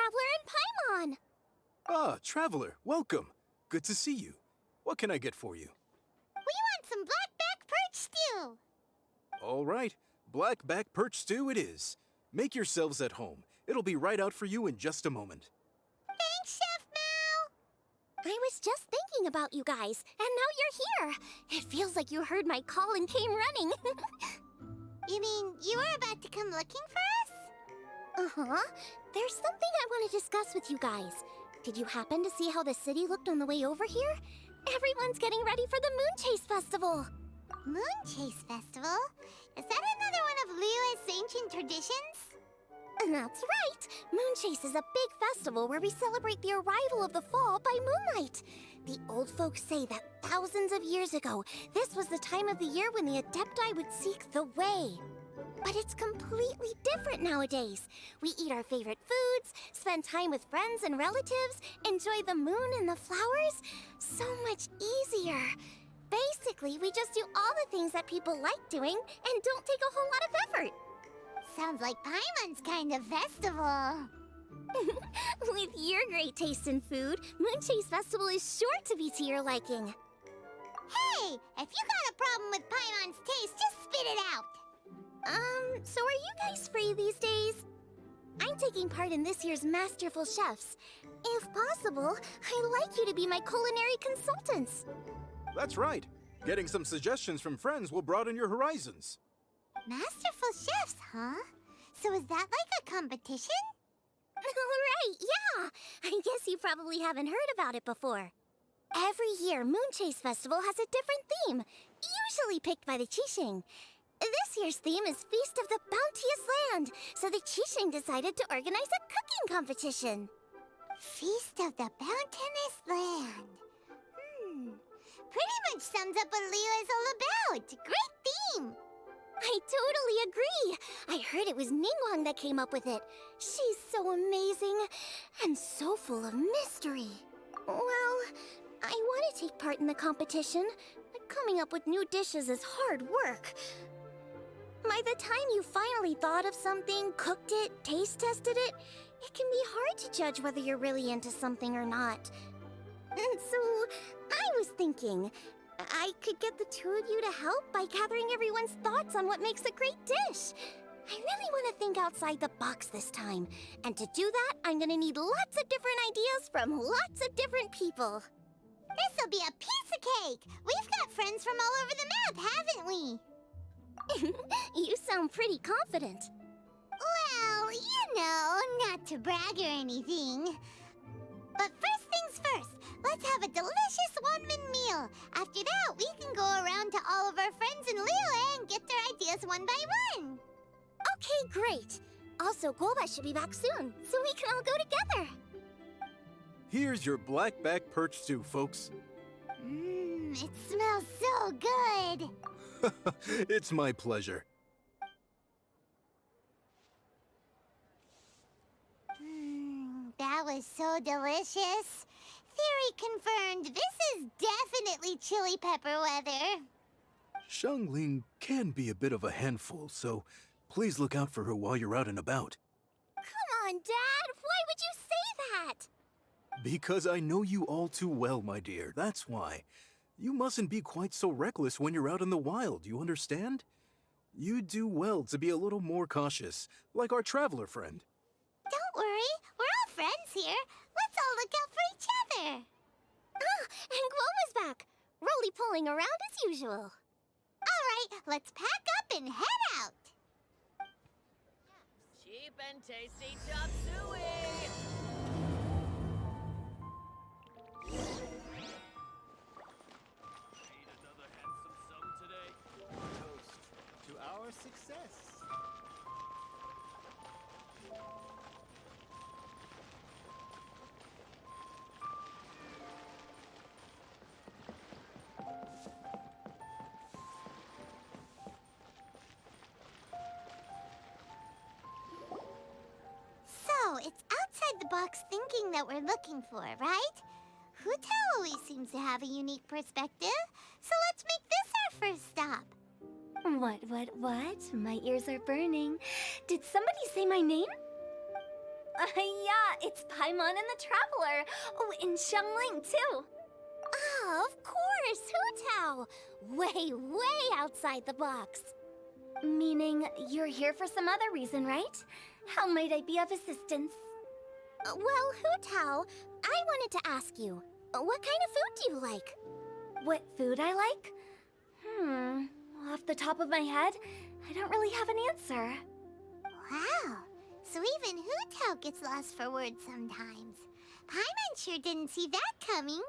Traveler and Paimon! Ah, Traveler, welcome. Good to see you. What can I get for you? We want some blackback perch stew! All right, blackback perch stew it is. Make yourselves at home. It'll be right out for you in just a moment. Thanks, Chef Mao! I was just thinking about you guys, and now you're here! It feels like you heard my call and came running. You mean you were about to come looking for us? Uh-huh. There's something I want to discuss with you guys. Did you happen to see how the city looked on the way over here? Everyone's getting ready for the Moon Chase Festival. Moon Chase Festival? Is that another one of Liyue's ancient traditions? That's right! Moon Chase is a big festival where we celebrate the arrival of the fall by moonlight. The old folks say that thousands of years ago, this was the time of the year when the Adepti would seek the way. But it's completely different nowadays. We eat our favorite foods, spend time with friends and relatives, enjoy the moon and the flowers. So much easier. Basically, we just do all the things that people like doing and don't take a whole lot of effort. Sounds like Paimon's kind of festival. With your great taste in food, Moon Chase Festival is sure to be to your liking. Hey, if you got a problem with Paimon's taste, just spit it out. So are you guys free these days? I'm taking part in this year's Masterful Chefs. If possible, I'd like you to be my culinary consultants. That's right. Getting some suggestions from friends will broaden your horizons. Masterful Chefs, huh? So is that like a competition? Right, yeah! I guess you probably haven't heard about it before. Every year, Moon Chase Festival has a different theme, usually picked by the Keqing. This year's theme is Feast of the Bounteous Land, so the Keqing decided to organize a cooking competition. Feast of the Bounteous Land. Pretty much sums up what Liyue is all about. Great theme! I totally agree. I heard it was Ningguang that came up with it. She's so amazing and so full of mystery. Well, I want to take part in the competition, but coming up with new dishes is hard work. By the time you finally thought of something, cooked it, taste tested it, it can be hard to judge whether you're really into something or not. And so, I was thinking, I could get the two of you to help by gathering everyone's thoughts on what makes a great dish. I really want to think outside the box this time. And to do that, I'm going to need lots of different ideas from lots of different people. This'll be a piece of cake! We've got friends from all over the map, haven't we? You sound pretty confident. Well, you know, not to brag or anything. But first things first, let's have a delicious one-min meal. After that, we can go around to all of our friends in Liyue and get their ideas one by one. Okay, great. Also, Golbat should be back soon, so we can all go together. Here's your blackback perch stew, folks. It smells so good. It's my pleasure. That was so delicious. Theory confirmed, this is definitely chili pepper weather. Xiangling can be a bit of a handful, so please look out for her while you're out and about. Come on, Dad. Why would you say that? Because I know you all too well, my dear. That's why. You mustn't be quite so reckless when you're out in the wild, you understand? You do well to be a little more cautious, like our traveler friend. Don't worry. We're all friends here. Let's all look out for each other. Ah, and Guoma's back. Roly-poling around as usual. All right, let's pack up and head out. Cheap and tasty chop suey! Need another handsome sum today? Toast to our success. So, it's outside the box thinking that we're looking for, right? Hutao always seems to have a unique perspective, so let's make this our first stop. What? My ears are burning. Did somebody say my name? Yeah, it's Paimon and the Traveler. Oh, and Xiangling, too. Ah, of course, Hu Tao. Way outside the box. Meaning you're here for some other reason, right? How might I be of assistance? Well, Hu Tao, I wanted to ask you, what kind of food do you like? What food I like? Off the top of my head, I don't really have an answer. Wow, so even Hu Tao gets lost for words sometimes. Paimon sure didn't see that coming.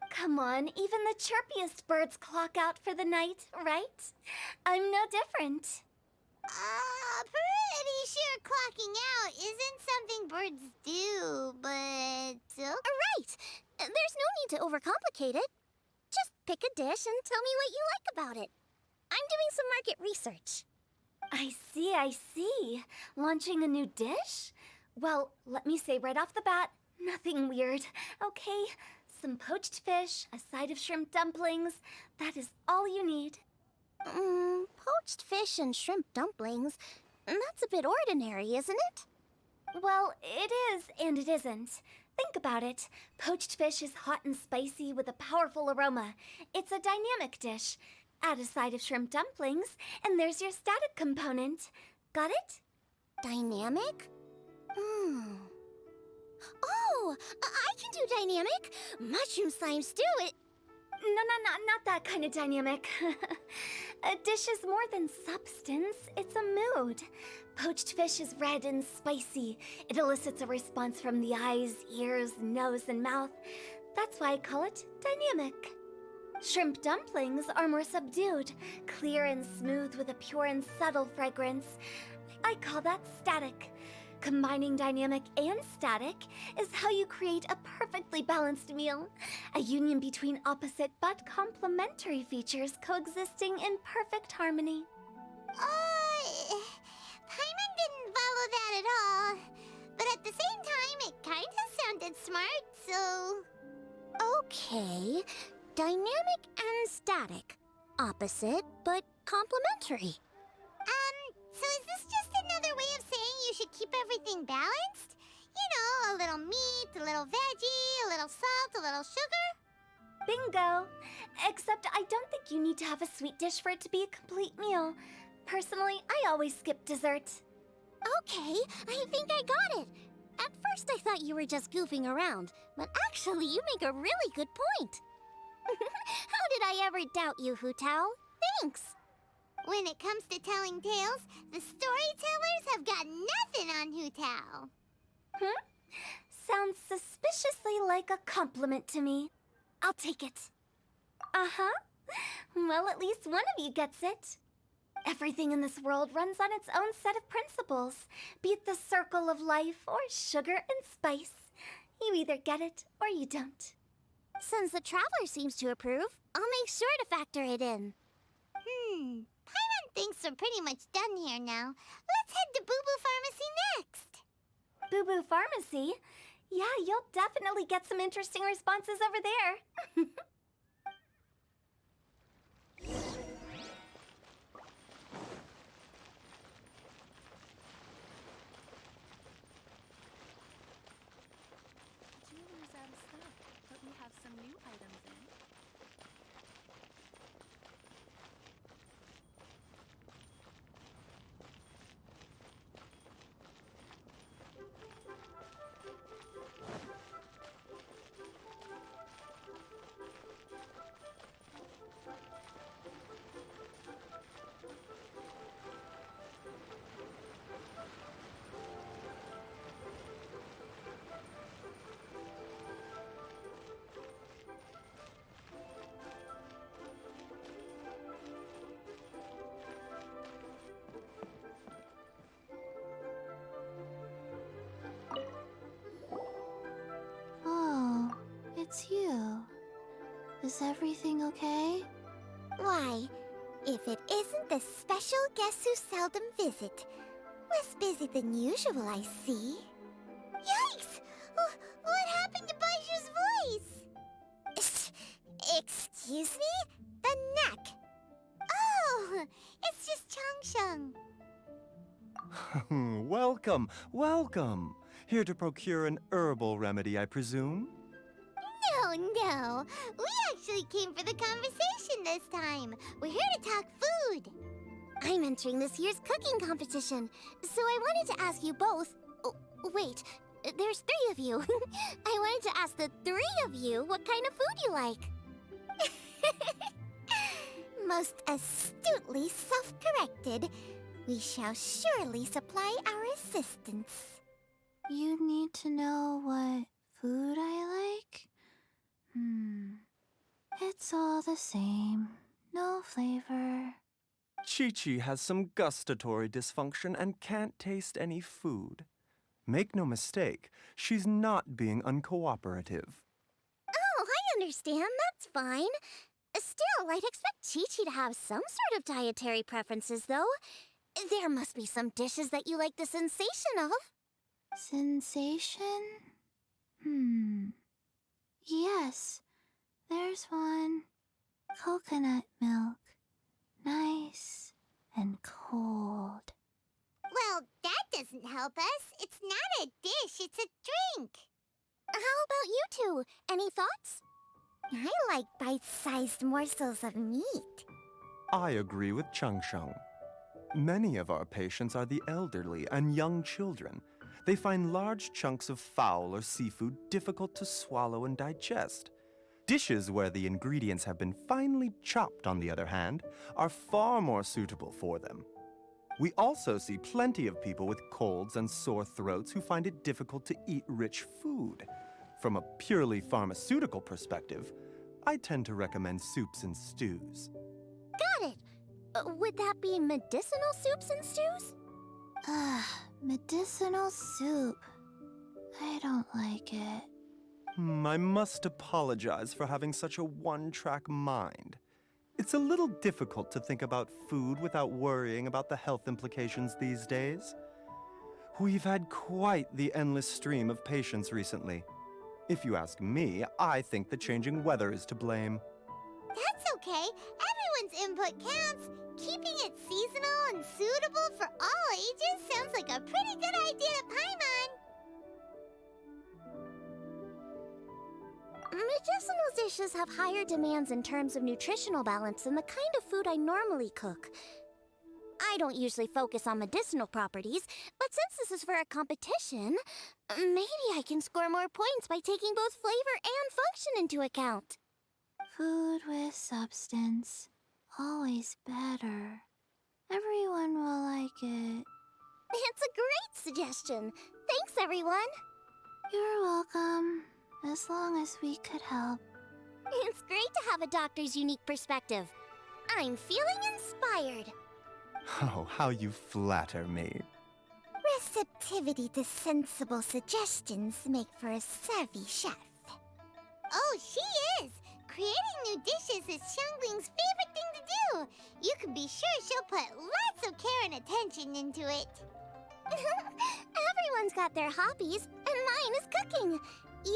Come on, even the chirpiest birds clock out for the night, right? I'm no different. Pretty sure clocking out isn't something birds do, but... Right! There's no need to overcomplicate it. Just pick a dish and tell me what you like about it. I'm doing some market research. I see. Launching a new dish? Well, let me say right off the bat, nothing weird, okay? Some poached fish, a side of shrimp dumplings. That is all you need. Poached fish and shrimp dumplings? That's a bit ordinary, isn't it? Well, it is and it isn't. Think about it. Poached fish is hot and spicy with a powerful aroma. It's a dynamic dish. Add a side of shrimp dumplings, and there's your static component. Got it? Dynamic? Oh, I can do dynamic. Mushroom slime stew it. No, not that kind of dynamic. A dish is more than substance, it's a mood. Poached fish is red and spicy. It elicits a response from the eyes, ears, nose, and mouth. That's why I call it dynamic. Shrimp dumplings are more subdued, clear and smooth with a pure and subtle fragrance. I call that static. Combining dynamic and static is how you create a perfectly balanced meal. A union between opposite but complementary features coexisting in perfect harmony. Paimon didn't follow that at all. But at the same time, it kinda sounded smart, so... Okay, dynamic and static. Opposite but complementary. So is this just another way of saying you should keep everything balanced? You know, a little meat, a little veggie, a little salt, a little sugar? Bingo! Except I don't think you need to have a sweet dish for it to be a complete meal. Personally, I always skip dessert. Okay, I think I got it. At first I thought you were just goofing around, but actually you make a really good point. How did I ever doubt you, Hu Tao? Thanks! When it comes to telling tales, the storytellers have got nothing on Hu Tao. Sounds suspiciously like a compliment to me. I'll take it. Uh-huh. Well, at least one of you gets it. Everything in this world runs on its own set of principles, be it the circle of life or sugar and spice. You either get it or you don't. Since the Traveler seems to approve, I'll make sure to factor it in. Paimon thinks we're pretty much done here now. Let's head to Boo Boo Pharmacy next. Boo Boo Pharmacy? Yeah, you'll definitely get some interesting responses over there. Jewelers out of stock, but we have some new items in. Oh, it's you. Is everything okay? Why, if it isn't the special guest who seldom visit. Less busy than usual, I see. Yikes! What happened to Baishu's voice? Excuse me? The neck. Oh, it's just Changsheng. Welcome, welcome. Here to procure an herbal remedy, I presume? No, no. We actually came for the conversation this time. We're here to talk food. I'm entering this year's cooking competition, so I wanted to ask you both. Oh, wait, there's 3 of you. I wanted to ask the 3 of you what kind of food you like. Most astutely self-corrected, we shall surely supply our assistance. You need to know what food I like? It's all the same. No flavor. Chi-Chi has some gustatory dysfunction and can't taste any food. Make no mistake, she's not being uncooperative. Oh, I understand. That's fine. Still, I'd expect Chi-Chi to have some sort of dietary preferences, though. There must be some dishes that you like the sensation of. Sensation? Yes, there's one. Coconut milk. Nice and cold. Well, that doesn't help us. It's not a dish, it's a drink. How about you two? Any thoughts? I like bite-sized morsels of meat. I agree with Changsheng. Many of our patients are the elderly and young children. They find large chunks of fowl or seafood difficult to swallow and digest. Dishes where the ingredients have been finely chopped, on the other hand, are far more suitable for them. We also see plenty of people with colds and sore throats who find it difficult to eat rich food. From a purely pharmaceutical perspective, I tend to recommend soups and stews. Got it. Would that be medicinal soups and stews? Medicinal soup. I don't like it. I must apologize for having such a one-track mind. It's a little difficult to think about food without worrying about the health implications these days. We've had quite the endless stream of patients recently. If you ask me, I think the changing weather is to blame. That's okay. Everyone's input counts. Keeping it seasonal and suitable for all ages sounds like a pretty good idea to Paimon. Medicinal dishes have higher demands in terms of nutritional balance than the kind of food I normally cook. I don't usually focus on medicinal properties, but since this is for a competition, maybe I can score more points by taking both flavor and function into account. Food with substance. Always better. Everyone will like it. It's a great suggestion. Thanks, everyone. You're welcome. As long as we could help. It's great to have a doctor's unique perspective. I'm feeling inspired. Oh, how you flatter me. Receptivity to sensible suggestions make for a savvy chef. Oh, she is! Creating new dishes is Xiangling's favorite thing to do. You can be sure she'll put lots of care and attention into it. Everyone's got their hobbies, and mine is cooking.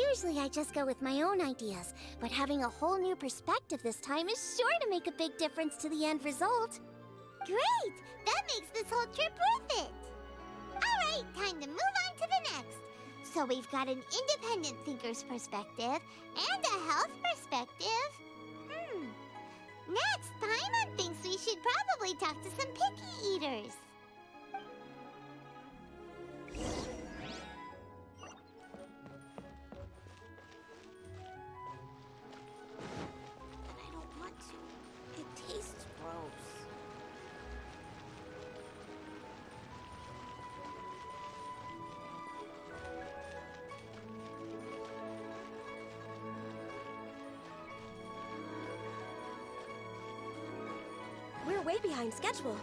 Usually I just go with my own ideas, but having a whole new perspective this time is sure to make a big difference to the end result. Great! That makes this whole trip worth it! Alright, time to move on to the next. So we've got an independent thinker's perspective and a health perspective. Next, Paimon thinks we should probably talk to some picky eaters. But I don't want to. It tastes gross. We're way behind schedule.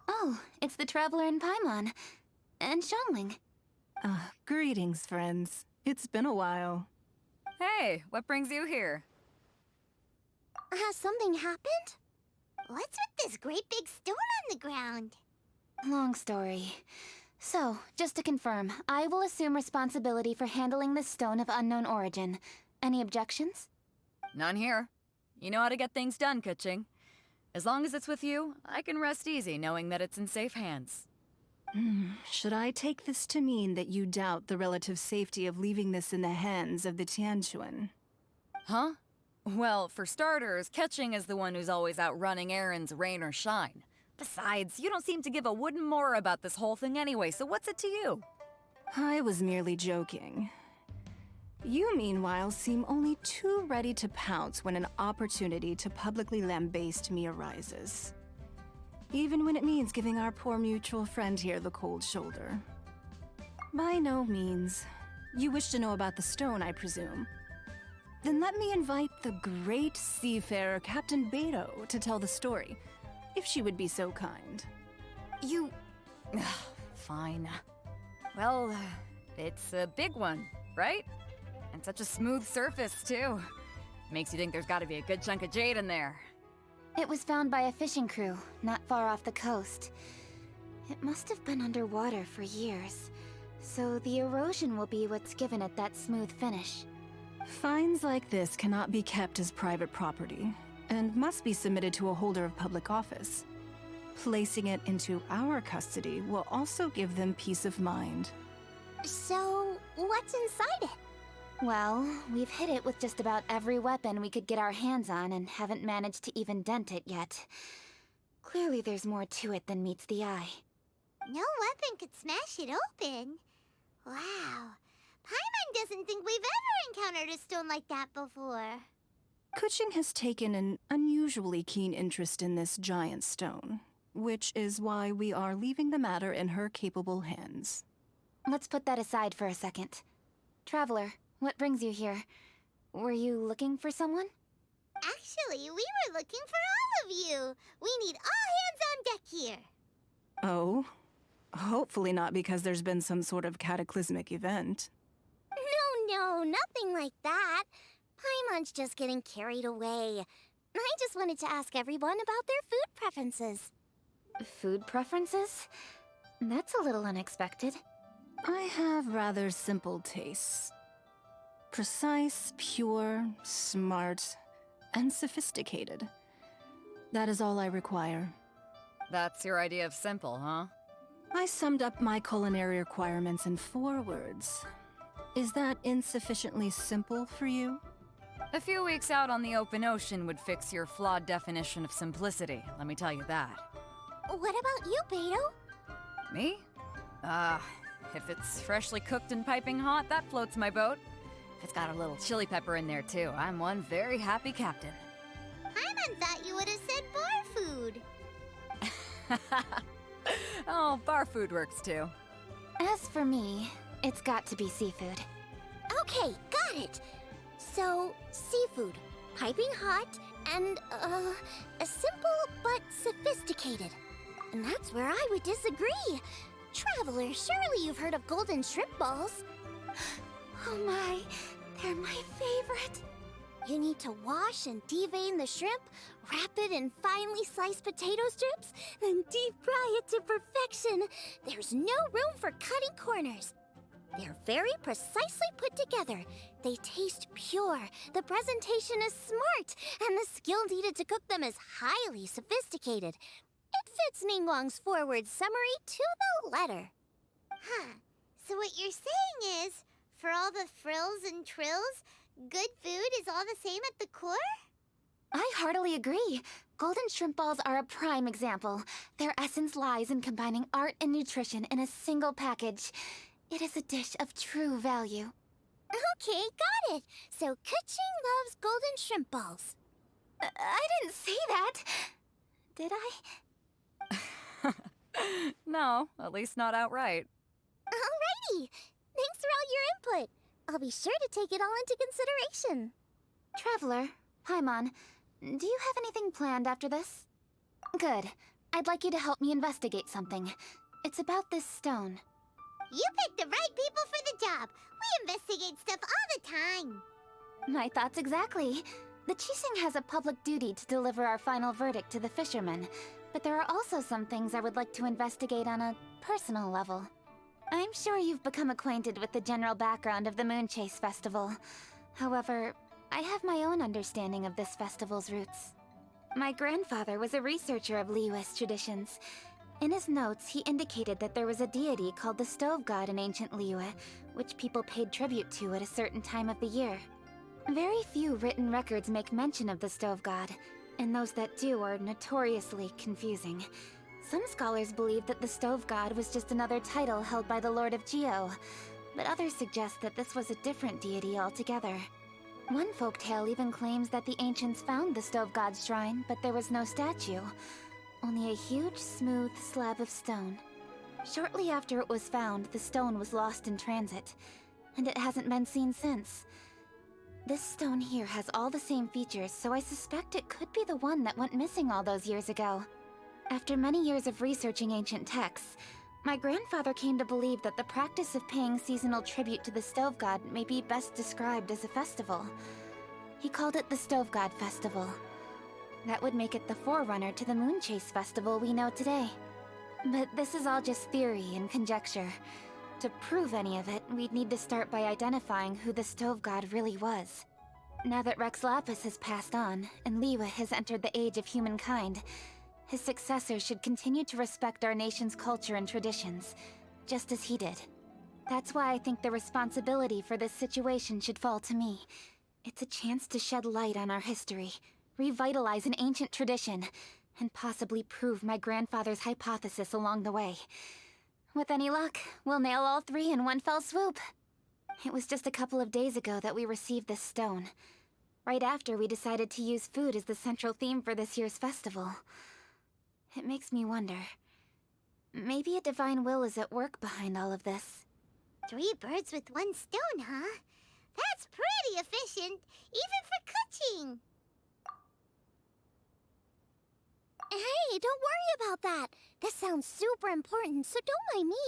Oh, it's the Traveler in Paimon. And Xiangling. Greetings, friends. It's been a while. Hey, what brings you here? Has something happened? What's with this great big stone on the ground? Long story. So, just to confirm, I will assume responsibility for handling this stone of unknown origin. Any objections? None here. You know how to get things done, Keqing. As long as it's with you, I can rest easy knowing that it's in safe hands. Should I take this to mean that you doubt the relative safety of leaving this in the hands of the Tianquan? Huh? Well, for starters, Keqing is the one who's always out running errands, rain or shine. Besides, you don't seem to give a wooden more about this whole thing anyway, so what's it to you? I was merely joking. You, meanwhile, seem only too ready to pounce when an opportunity to publicly lambaste me arises. Even when it means giving our poor mutual friend here the cold shoulder. By no means. You wish to know about the stone, I presume. Then let me invite the great seafarer Captain Beto to tell the story, if she would be so kind. You... Fine. Well, it's a big one, right? And such a smooth surface, too. Makes you think there's gotta be a good chunk of jade in there. It was found by a fishing crew, not far off the coast. It must have been underwater for years, so the erosion will be what's given it that smooth finish. Finds like this cannot be kept as private property, and must be submitted to a holder of public office. Placing it into our custody will also give them peace of mind. So, what's inside it? Well, we've hit it with just about every weapon we could get our hands on and haven't managed to even dent it yet. Clearly there's more to it than meets the eye. No weapon could smash it open. Wow. Paimon doesn't think we've ever encountered a stone like that before. Keqing has taken an unusually keen interest in this giant stone, which is why we are leaving the matter in her capable hands. Let's put that aside for a second. Traveler, what brings you here? Were you looking for someone? Actually, we were looking for all of you. We need all hands on deck here. Oh? Hopefully not because there's been some sort of cataclysmic event. No, nothing like that. Paimon's just getting carried away. I just wanted to ask everyone about their food preferences. Food preferences? That's a little unexpected. I have rather simple tastes. Precise, pure, smart, and sophisticated. That is all I require. That's your idea of simple, huh? I summed up my culinary requirements in 4 words. Is that insufficiently simple for you? A few weeks out on the open ocean would fix your flawed definition of simplicity, let me tell you that. What about you, Beto? Me? If it's freshly cooked and piping hot, that floats my boat. If it's got a little chili pepper in there too, I'm one very happy captain. Paimon thought you would have said bar food. Oh, bar food works too. As for me, it's got to be seafood. Okay, got it. So, seafood, piping hot, and, simple but sophisticated. And that's where I would disagree. Traveler, surely you've heard of golden shrimp balls. Oh my, they're my favorite. You need to wash and devein the shrimp, wrap it in finely sliced potato strips, then deep fry it to perfection. There's no room for cutting corners. They're very precisely put together. They taste pure, the presentation is smart, and the skill needed to cook them is highly sophisticated. It fits Ningguang's forward summary to the letter. Huh. So what you're saying is, for all the frills and trills, good food is all the same at the core? I heartily agree. Golden shrimp balls are a prime example. Their essence lies in combining art and nutrition in a single package. It is a dish of true value. Okay, got it. So Keqing loves golden shrimp balls. I didn't say that. Did I? No, at least not outright. Alrighty. Thanks for all your input. I'll be sure to take it all into consideration. Traveler, Paimon, do you have anything planned after this? Good. I'd like you to help me investigate something. It's about this stone. You picked the right people for the job. We investigate stuff all the time. My thoughts exactly. The Keqing has a public duty to deliver our final verdict to the fishermen, but there are also some things I would like to investigate on a personal level. I'm sure you've become acquainted with the general background of the Moonchase Festival. However, I have my own understanding of this festival's roots. My grandfather was a researcher of Liyue's traditions. In his notes, he indicated that there was a deity called the Stove God in ancient Liyue, which people paid tribute to at a certain time of the year. Very few written records make mention of the Stove God, and those that do are notoriously confusing. Some scholars believe that the Stove God was just another title held by the Lord of Geo, but others suggest that this was a different deity altogether. One folktale even claims that the ancients found the Stove God's shrine, but there was no statue, only a huge, smooth slab of stone. Shortly after it was found, the stone was lost in transit, and it hasn't been seen since. This stone here has all the same features, so I suspect it could be the one that went missing all those years ago. After many years of researching ancient texts, my grandfather came to believe that the practice of paying seasonal tribute to the Stove God may be best described as a festival. He called it the Stove God Festival. That would make it the forerunner to the Moonchase Festival we know today. But this is all just theory and conjecture. To prove any of it, we'd need to start by identifying who the Stove God really was. Now that Rex Lapis has passed on, and Liyue has entered the age of humankind, his successors should continue to respect our nation's culture and traditions, just as he did. That's why I think the responsibility for this situation should fall to me. It's a chance to shed light on our history, revitalize an ancient tradition, and possibly prove my grandfather's hypothesis along the way. With any luck, we'll nail all three in one fell swoop. It was just a couple of days ago that we received this stone, right after we decided to use food as the central theme for this year's festival. It makes me wonder. Maybe a divine will is at work behind all of this. 3 birds with 1 stone, huh? That's pretty efficient, even for Keqing. Hey, don't worry about that. This sounds super important, so don't mind me.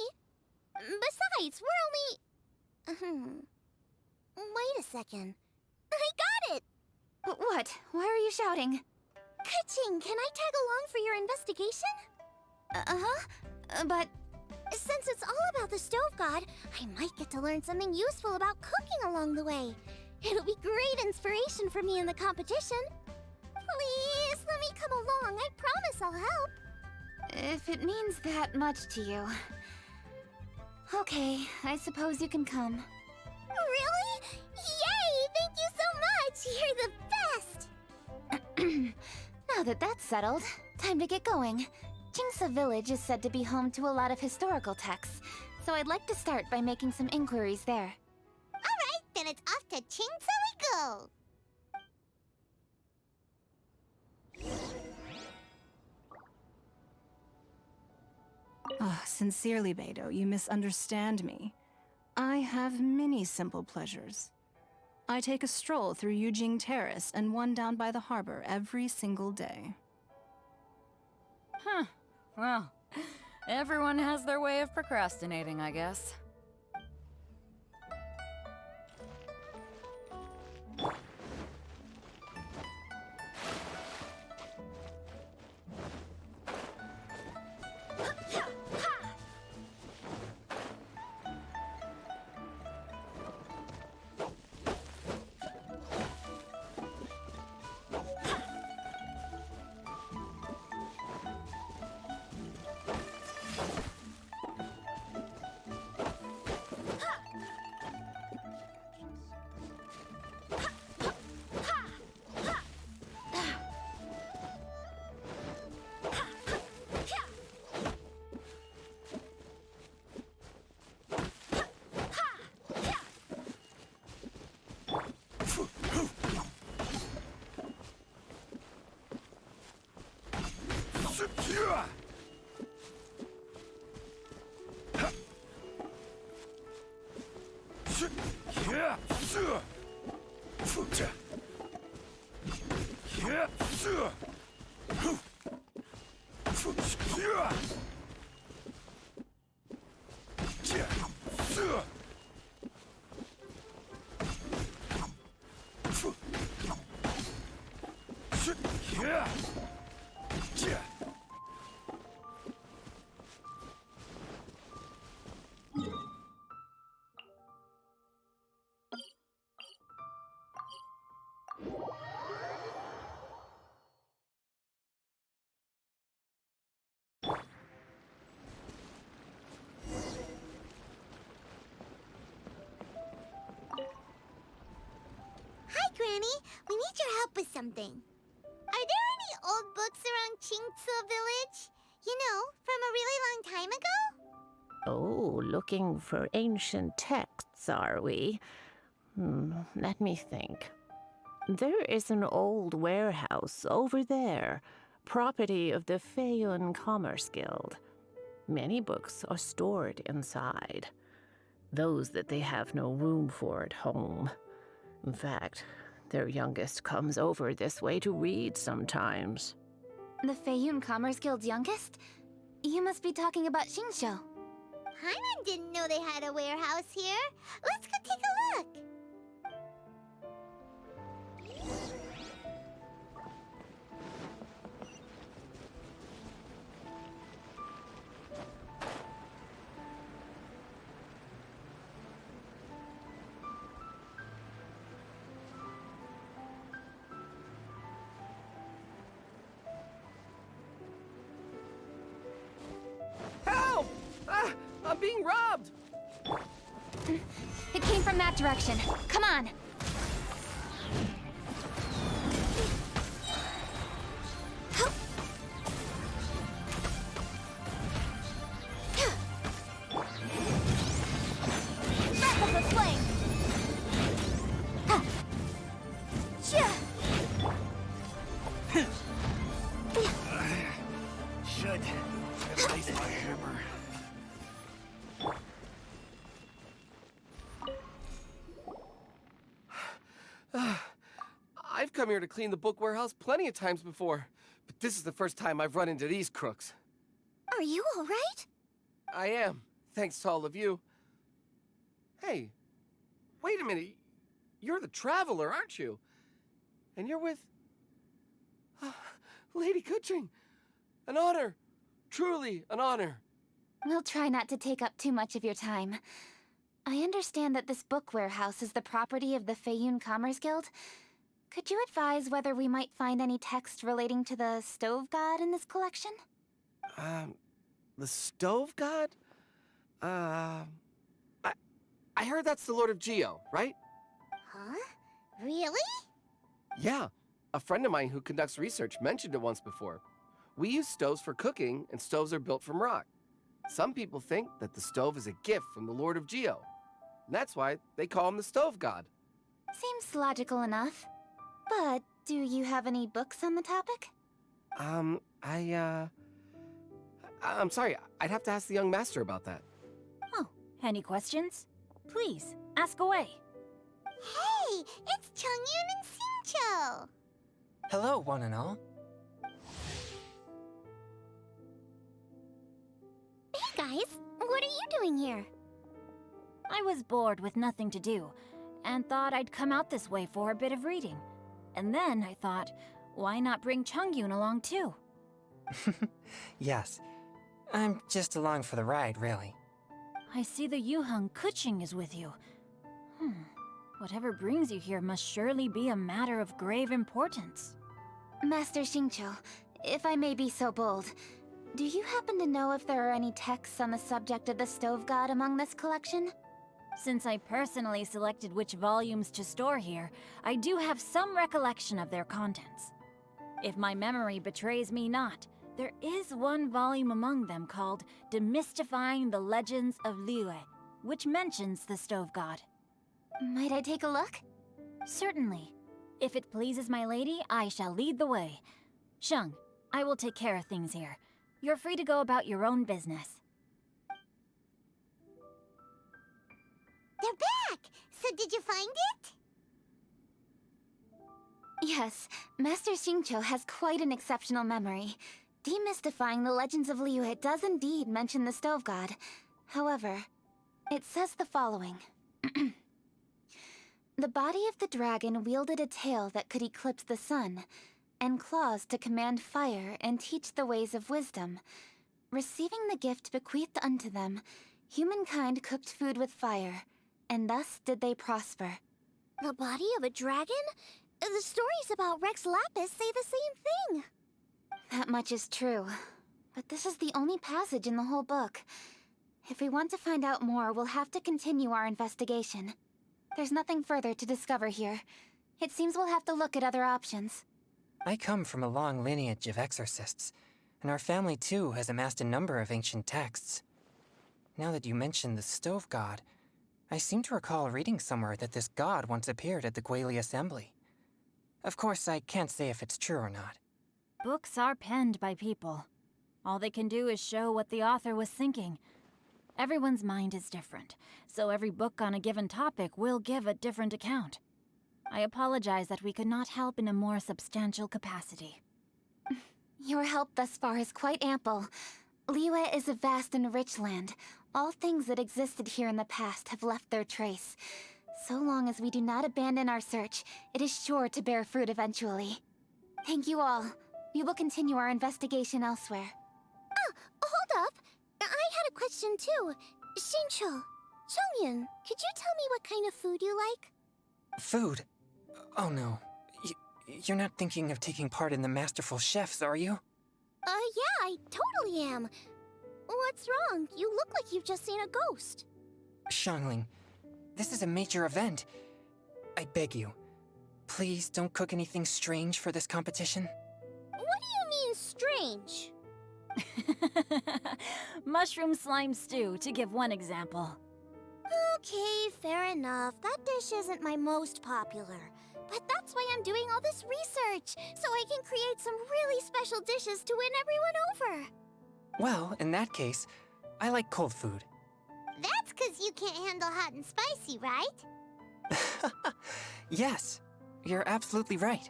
Besides, we're only... Wait a second. I got it! What? Why are you shouting? Keqing, can I tag along for your investigation? But... Since it's all about the Stove God, I might get to learn something useful about cooking along the way. It'll be great inspiration for me in the competition. Please, let me come along. I promise I'll help. If it means that much to you... Okay, I suppose you can come. Really? Yay! Thank you so much! You're the best! Now that that's settled, time to get going. Jingsa Village is said to be home to a lot of historical texts, so I'd like to start by making some inquiries there. Alright, then it's off to Jingsa we go! Sincerely, Beidou, you misunderstand me. I have many simple pleasures. I take a stroll through Yujing Terrace and one down by the harbor every single day. Huh. Well, everyone has their way of procrastinating, I guess. Hi, Granny. We need your help with something. Are there any old books around Qingce Village? You know, from a really long time ago? Oh, looking for ancient texts, are we? Let me think. There is an old warehouse over there, property of the Feiyun Commerce Guild. Many books are stored inside, those that they have no room for at home. In fact, their youngest comes over this way to read sometimes. The Feiyun Commerce Guild's youngest? You must be talking about Xingqiu. Paimon didn't know they had a warehouse here. Let's go take a look. Help! Ah, I'm being robbed! It came from that direction. Come on! Breath of the flame! Should replace my hammer. I've come here to clean the book warehouse plenty of times before, but this is the first time I've run into these crooks. Are you all right? I am, thanks to all of you. Hey, wait a minute. You're the traveler, aren't you? And you're with... Lady Keqing. An honor. Truly an honor. We'll try not to take up too much of your time. I understand that this book warehouse is the property of the Feiyun Commerce Guild. Could you advise whether we might find any text relating to the Stove God in this collection? The Stove God? I heard that's the Lord of Geo, right? Huh? Really? Yeah. A friend of mine who conducts research mentioned it once before. We use stoves for cooking, and stoves are built from rock. Some people think that the stove is a gift from the Lord of Geo. And that's why they call him the Stove God. Seems logical enough. But do you have any books on the topic? I'm sorry, I'd have to ask the young master about that. Oh, any questions? Please, ask away. Hey, it's Chongyun and Xingqiu. Hello, one and all. Hey guys, what are you doing here? I was bored with nothing to do, and thought I'd come out this way for a bit of reading. And then I thought, why not bring Chongyun along too? Yes. I'm just along for the ride, really. I see the Yuheng Keqing is with you. Whatever brings you here must surely be a matter of grave importance. Master Xingqiu, if I may be so bold, do you happen to know if there are any texts on the subject of the Stove God among this collection? Since I personally selected which volumes to store here, I do have some recollection of their contents. If my memory betrays me not, there is one volume among them called Demystifying the Legends of Liyue, which mentions the Stove God. Might I take a look? Certainly. If it pleases my lady, I shall lead the way. Sheng, I will take care of things here. You're free to go about your own business. They're back! So did you find it? Yes, Master Xingqiu has quite an exceptional memory. Demystifying the Legends of Liyue does indeed mention the Stove God. However, it says the following. The body of the dragon wielded a tail that could eclipse the sun, and claws to command fire and teach the ways of wisdom. Receiving the gift bequeathed unto them, humankind cooked food with fire, and thus did they prosper. The body of a dragon? The stories about Rex Lapis say the same thing. That much is true, but this is the only passage in the whole book. If we want to find out more, we'll have to continue our investigation. There's nothing further to discover here. It seems we'll have to look at other options. I come from a long lineage of exorcists, and our family too has amassed a number of ancient texts. Now that you mention the stove god, I seem to recall reading somewhere that this god once appeared at the Guili Assembly. Of course, I can't say if it's true or not. Books are penned by people. All they can do is show what the author was thinking. Everyone's mind is different, so every book on a given topic will give a different account. I apologize that we could not help in a more substantial capacity. Your help thus far is quite ample. Liyue is a vast and rich land. All things that existed here in the past have left their trace. So long as we do not abandon our search, it is sure to bear fruit eventually. Thank you all. We will continue our investigation elsewhere. Oh, hold up! I had a question too. Xingqiu, Zhongyan, could you tell me what kind of food you like? Food? Oh no. You're not thinking of taking part in the Masterful Chefs, are you? Yeah, I totally am. What's wrong? You look like you've just seen a ghost. Xiangling, this is a major event. I beg you, please don't cook anything strange for this competition. What do you mean, strange? Mushroom slime stew, to give one example. Okay, fair enough. That dish isn't my most popular. But that's why I'm doing all this research, so I can create some really special dishes to win everyone over. Well, in that case, I like cold food. That's 'cause you can't handle hot and spicy, right? Yes, you're absolutely right.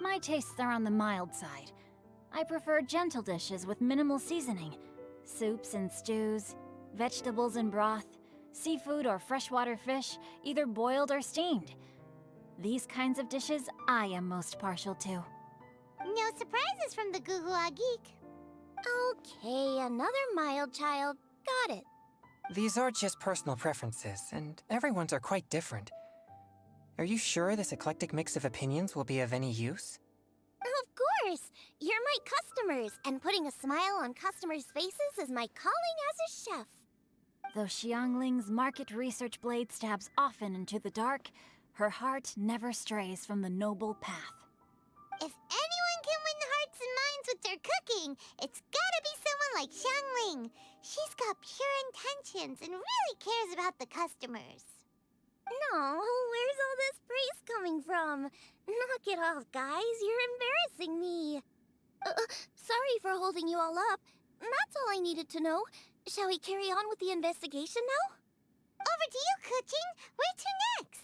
My tastes are on the mild side. I prefer gentle dishes with minimal seasoning. Soups and stews, vegetables and broth, seafood or freshwater fish, either boiled or steamed. These kinds of dishes I am most partial to. No surprises from the Guhua Geek. Okay, another mild child. Got it. These are just personal preferences, and everyone's are quite different. Are you sure this eclectic mix of opinions will be of any use? Of course! You're my customers, and putting a smile on customers' faces is my calling as a chef. Though Xiangling's market research blade stabs often into the dark, her heart never strays from the noble path. If anyone can win hearts and minds with their cooking, it's gotta be someone like Xiangling. She's got pure intentions and really cares about the customers. No, where's all this praise coming from? Knock it off, guys. You're embarrassing me. Sorry for holding you all up. That's all I needed to know. Shall we carry on with the investigation now? Over to you, Keqing. Where to next?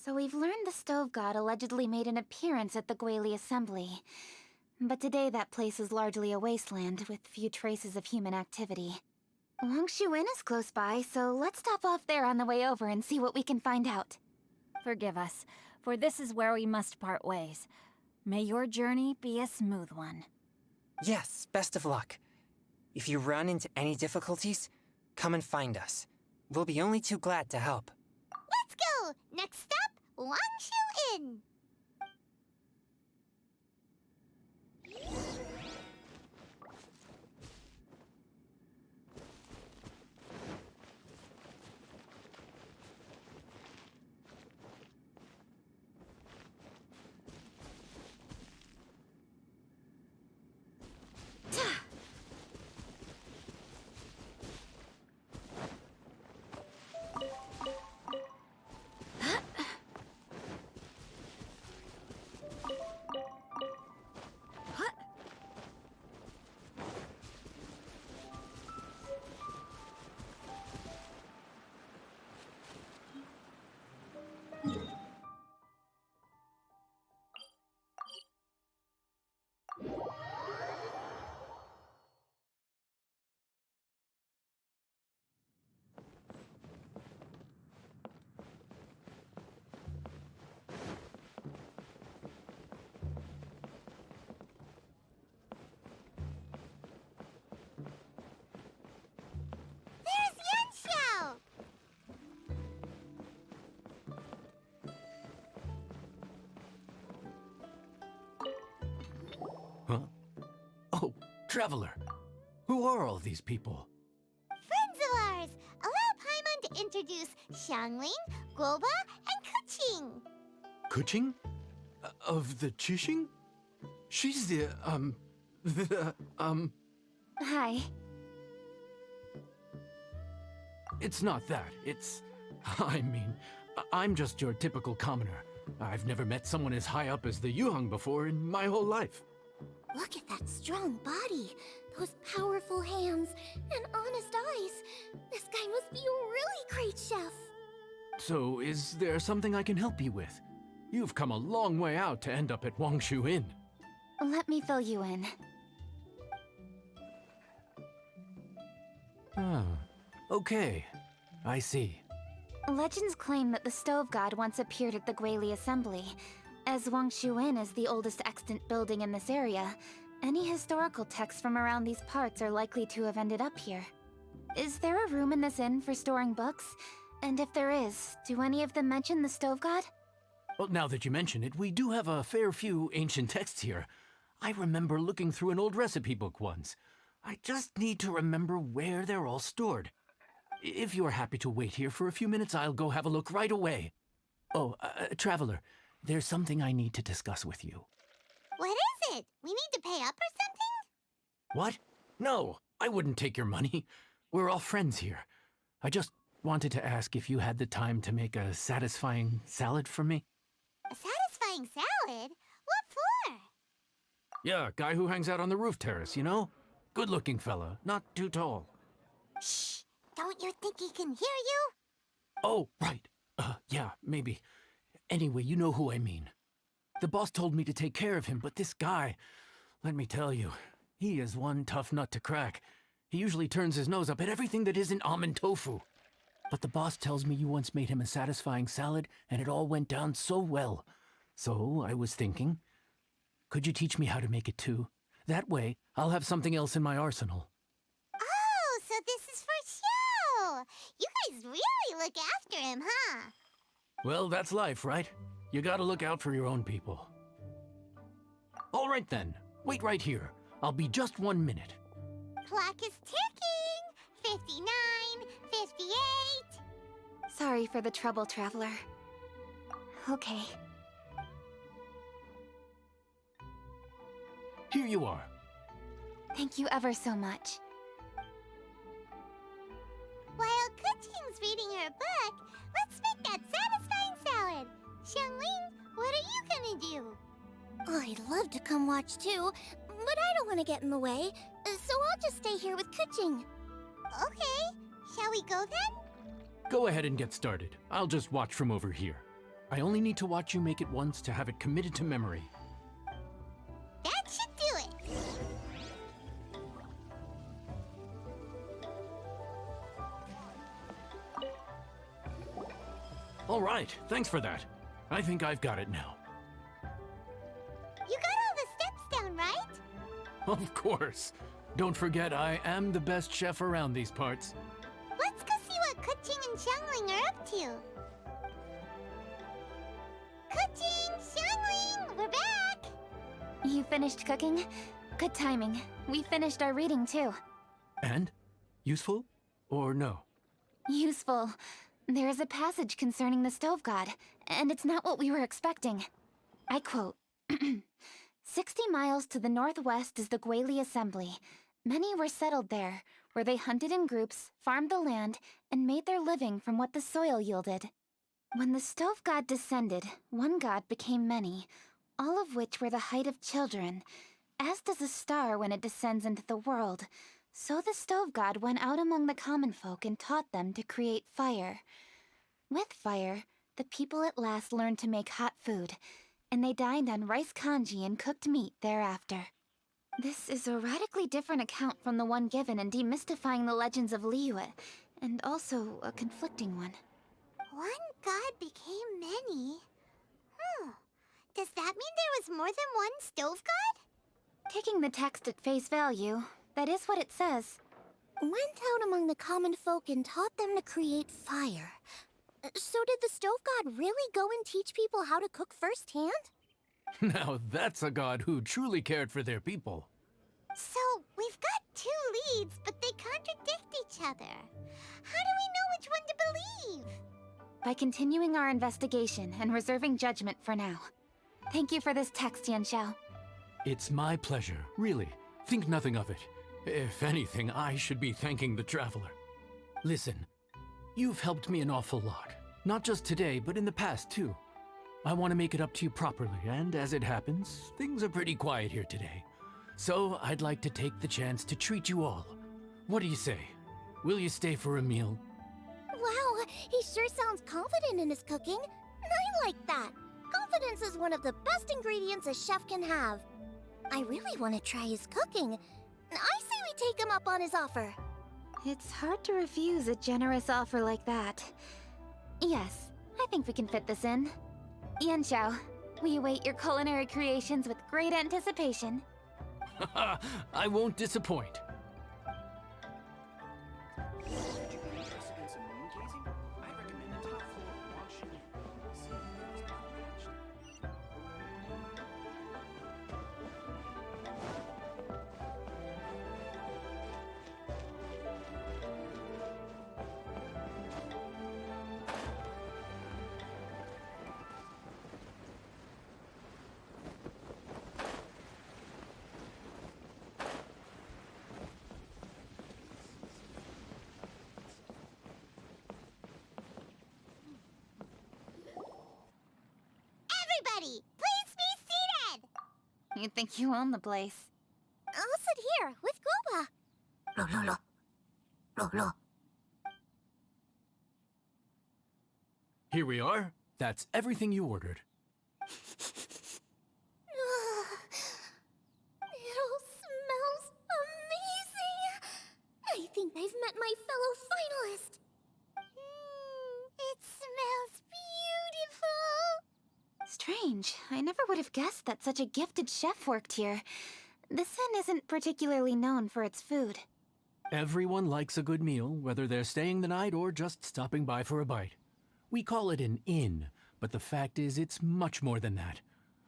So we've learned the stove god allegedly made an appearance at the Guili Assembly. But today that place is largely a wasteland with few traces of human activity. Longshu Inn is close by, so let's stop off there on the way over and see what we can find out. Forgive us, for this is where we must part ways. May your journey be a smooth one. Yes, best of luck. If you run into any difficulties, come and find us. We'll be only too glad to help. Let's go! Next stop, Longshu Inn! Traveler, who are all these people? Friends of ours! Allow Paimon to introduce Xiangling, Guoba, and Keqing. Keqing? Of the Qixing? She's the, Hi. It's not that. It's... I'm just your typical commoner. I've never met someone as high up as the Yuheng before in my whole life. Look at that strong body, those powerful hands, and honest eyes. This guy must be a really great chef. So, is there something I can help you with? You've come a long way out to end up at Wangshu Inn. Let me fill you in. Ah, okay. I see. Legends claim that the Stove God once appeared at the Guili Assembly. As Wangshu Inn is the oldest extant building in this area, any historical texts from around these parts are likely to have ended up here. Is there a room in this inn for storing books? And if there is, do any of them mention the Stove God? Well, now that you mention it, we do have a fair few ancient texts here. I remember looking through an old recipe book once. I just need to remember where they're all stored. If you're happy to wait here for a few minutes, I'll go have a look right away. Oh, Traveler, there's something I need to discuss with you. What is it? We need to pay up or something? What? No, I wouldn't take your money. We're all friends here. I just wanted to ask if you had the time to make a satisfying salad for me. A satisfying salad? What for? Yeah, guy who hangs out on the roof terrace, you know? Good-looking fella, not too tall. Shh! Don't you think he can hear you? Oh, right. Yeah, maybe. Anyway, you know who I mean. The boss told me to take care of him, but this guy, let me tell you, he is one tough nut to crack. He usually turns his nose up at everything that isn't almond tofu. But the boss tells me you once made him a satisfying salad, and it all went down so well. So I was thinking, could you teach me how to make it too? That way, I'll have something else in my arsenal. Oh, so this is for show! You guys really look after him, huh? Well, that's life, right? You gotta look out for your own people. All right then, wait right here. I'll be just 1 minute. Clock is ticking! 59, 58... Sorry for the trouble, Traveler. Okay. Here you are. Thank you ever so much. While Keqing's reading her book, let's make that satisfying salad. Xiangling, what are you gonna do? I'd love to come watch too, but I don't want to get in the way, so I'll just stay here with Keqing. Okay, shall we go then? Go ahead and get started. I'll just watch from over here. I only need to watch you make it once to have it committed to memory. That should do it. All right, thanks for that. I think I've got it now. You got all the steps down, right? Of course. Don't forget, I am the best chef around these parts. Let's go see what Keqing and Xiangling are up to. Keqing, Xiangling, we're back! You finished cooking? Good timing. We finished our reading too. And? Useful? Or no? Useful. There is a passage concerning the Stove God, and it's not what we were expecting. I quote, 60 miles to the northwest is the Guili Assembly. Many were settled there, where they hunted in groups, farmed the land, and made their living from what the soil yielded. When the Stove God descended, one god became many, all of which were the height of children. As does a star when it descends into the world, so the Stove God went out among the common folk and taught them to create fire. With fire, the people at last learned to make hot food, and they dined on rice congee and cooked meat thereafter. This is a radically different account from the one given in Demystifying the Legends of Liyue, and also a conflicting one. One god became many? Does that mean there was more than one Stove God? Taking the text at face value, that is what it says. Went out among the common folk and taught them to create fire. So did the Stove God really go and teach people how to cook firsthand? Now that's a god who truly cared for their people. So, we've leads, but they contradict each other. How do we know which one to believe? By continuing our investigation and reserving judgment for now. Thank you for this text, Yanxiao. It's my pleasure, really. Think nothing of it. If anything, I should be thanking the traveler. Listen, you've helped me an awful lot. Not just today, but in the past, too. I want to make it up to you properly, and as it happens, things are pretty quiet here today. So I'd like to take the chance to treat you all. What do you say? Will you stay for a meal? Wow, he sure sounds confident in his cooking. I like that. Confidence is one of the best ingredients a chef can have. I really want to try his cooking. I say we take him up on his offer. It's hard to refuse a generous offer like that. Yes, I think we can fit this in. Yanxiao, we await your culinary creations with great anticipation. I won't disappoint. Everybody, please be seated! You think you own the place. I'll sit here with Guoba. Here we are. That's everything you ordered. It all smells amazing! I think I've met my fellow finalist. It smells beautiful! Strange. I never would have guessed that such a gifted chef worked here. This inn isn't particularly known for its food. Everyone likes a good meal, whether they're staying the night or just stopping by for a bite. We call it an inn, but the fact is it's much more than that.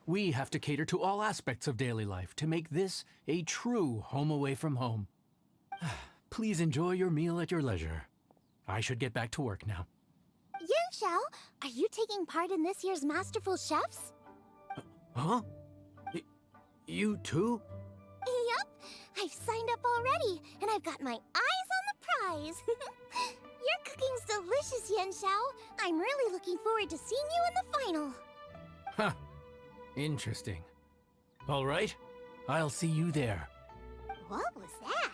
We have to cater to all aspects of daily life to make this a true home away from home. Please enjoy your meal at your leisure. I should get back to work now. Yanxiao, are you taking part in this year's Masterful Chefs? Huh? You too? Yup, I've signed up already, and I've got my eyes on the prize. Your cooking's delicious, Yanxiao. I'm really looking forward to seeing you in the final. Huh. Interesting. All right, I'll see you there. What was that?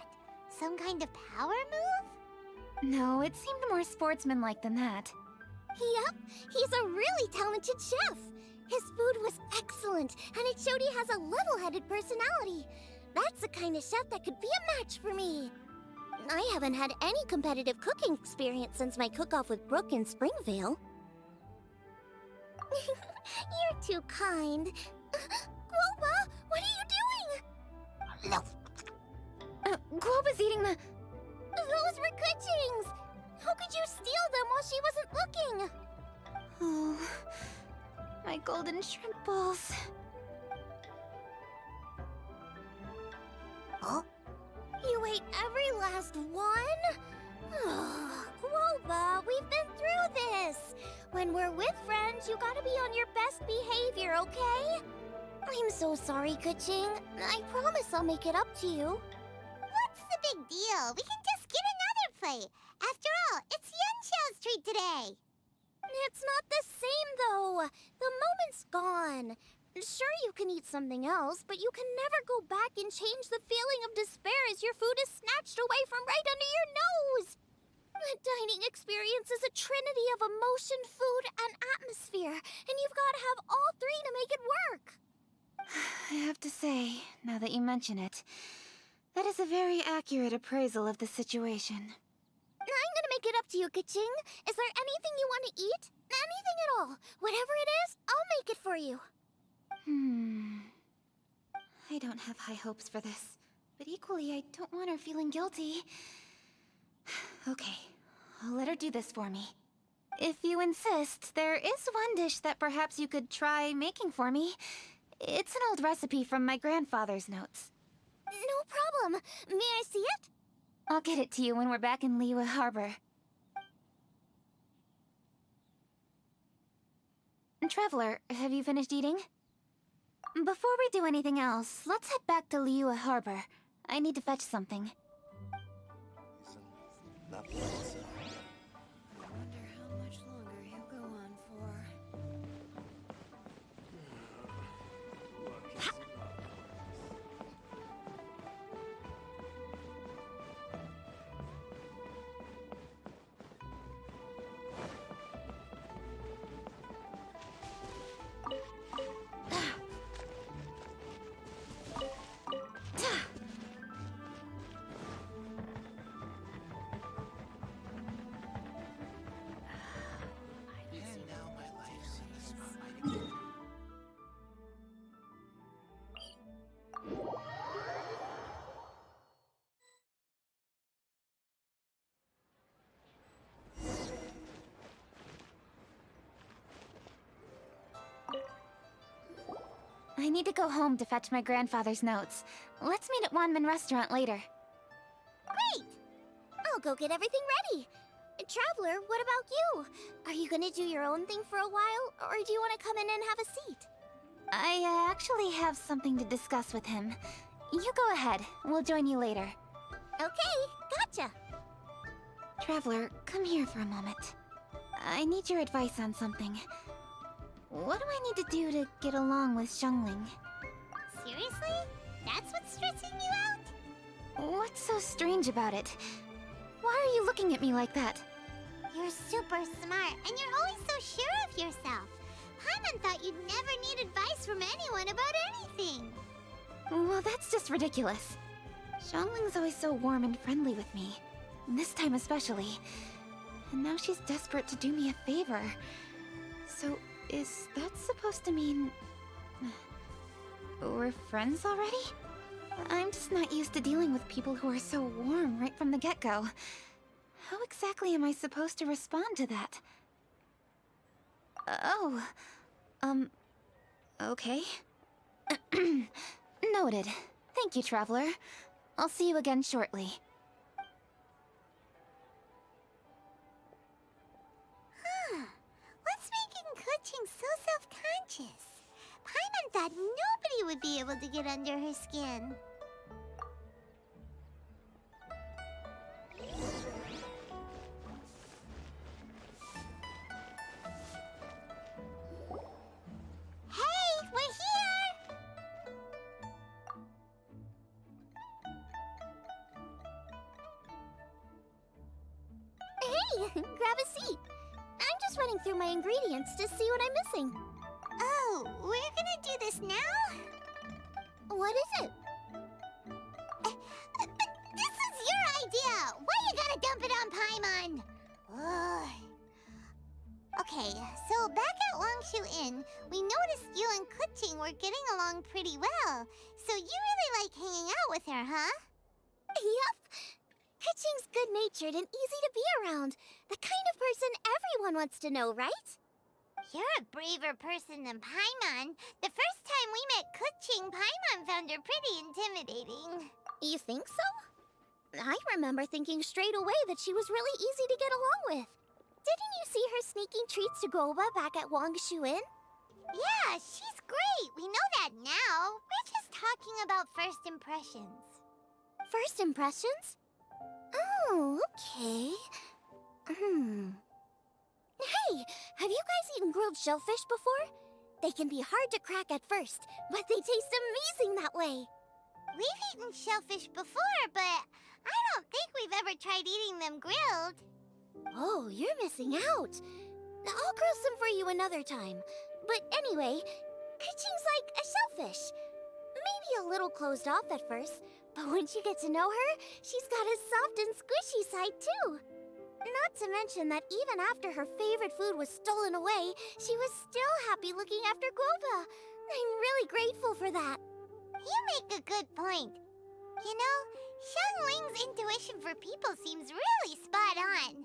Some kind of power move? No, it seemed more sportsmanlike than that. Yep, he's a really talented chef. His food was excellent, and it showed he has a level-headed personality. That's the kind of chef that could be a match for me. I haven't had any competitive cooking experience since my cook-off with Brooke in Springvale. You're too kind. Guoba, what are you doing? Guoba's eating the... Those were Keqing's! How could you steal them while she wasn't looking? Oh, my golden shrimp balls. Huh? You ate every last one? Guoba, we've been through this. When we're with friends, you gotta be on your best behavior, okay? I'm so sorry, Keqing. I promise I'll make it up to you. What's the big deal? We can just get another plate. After all, it's Yanxiao's treat today. It's not the same, though. The moment's gone. Sure, you can eat something else, but you can never go back and change the feeling of despair as your food is snatched away from right under your nose. The dining experience is a trinity of emotion, food, and atmosphere, and you've got to have all three to make it work. I have to say, now that you mention it, that is a very accurate appraisal of the situation. I'm gonna make it up to you, Keqing. Is there anything you want to eat? Anything at all. Whatever it is, I'll make it for you. I don't have high hopes for this, but equally I don't want her feeling guilty. Okay, I'll let her do this for me. If you insist, there is one dish that perhaps you could try making for me. It's an old recipe from my grandfather's notes. No problem. May I see it? I'll get it to you when we're back in Liyue Harbor. Traveler, have you finished eating? Before we do anything else, let's head back to Liyue Harbor. I need to fetch something. I wonder how much longer he'll go on for. I need to go home to fetch my grandfather's notes. Let's meet at Wanman Restaurant later. Great! I'll go get everything ready. Traveler, what about you? Are you gonna do your own thing for a while, or do you want to come in and have a seat? I actually have something to discuss with him. You go ahead. We'll join you later. Okay, gotcha. Traveler, come here for a moment. I need your advice on something. What do I need to do to get along with Xiangling? Seriously? That's what's stressing you out? What's so strange about it? Why are you looking at me like that? You're super smart, and you're always so sure of yourself. Paimon thought you'd never need advice from anyone about anything. Well, that's just ridiculous. Xiangling's always so warm and friendly with me. This time especially. And now she's desperate to do me a favor. So, is that supposed to mean... we're friends already? I'm just not used to dealing with people who are so warm right from the get-go. How exactly am I supposed to respond to that? Okay. Noted. Thank you, Traveler. I'll see you again shortly. What's making Keqing so self-conscious? Paimon thought nobody would be able to get under her skin. Hey, we're here! Hey, grab a seat. I'm just running through my ingredients to see what I'm missing. Oh, we're gonna do this now? What is it? But this is your idea! Why you gotta dump it on Paimon? Ugh. Okay, so back at Longshu Inn, we noticed you and Keqing were getting along pretty well. So you really like hanging out with her, huh? Yep. Keqing's good-natured and easy to be around. The kind of person everyone wants to know, right? You're a braver person than Paimon. The first time we met Keqing, Paimon found her pretty intimidating. You think so? I remember thinking straight away that she was really easy to get along with. Didn't you see her sneaking treats to Goba back at Wangshu Inn? Yeah, she's great. We know that now. We're just talking about first impressions. First impressions? Oh, okay. Hey, have you guys eaten grilled shellfish before? They can be hard to crack at first, but they taste amazing that way. We've eaten shellfish before, but I don't think we've ever tried eating them grilled. Oh, you're missing out. I'll grill some for you another time. But anyway, Keqing's like a shellfish. Maybe a little closed off at first, but once you get to know her, she's got a soft and squishy side too. Not to mention that even after her favorite food was stolen away, she was still happy looking after Guoba. I'm really grateful for that. You make a good point. You know, Xiangling's intuition for people seems really spot on.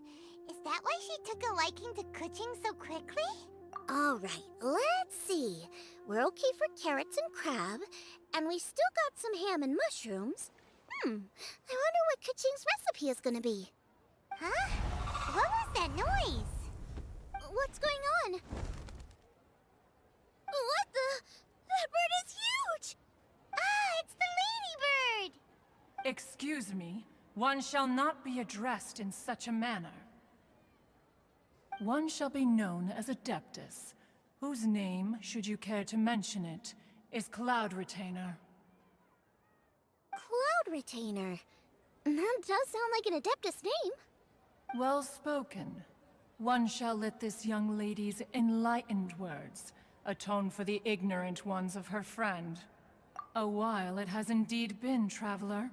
Is that why she took a liking to Keqing so quickly? All right, let's see. We're okay for carrots and crab, and we still got some ham and mushrooms. I wonder what Keqing's recipe is gonna be. Huh? What was that noise? What's going on? What the? That bird is huge! Ah, it's the ladybird! Excuse me, one shall not be addressed in such a manner. One shall be known as Adeptus, whose name, should you care to mention it, is Cloud Retainer. Cloud Retainer. That does sound like an Adeptus name. Well spoken. One shall let this young lady's enlightened words atone for the ignorant ones of her friend. A while it has indeed been, traveler.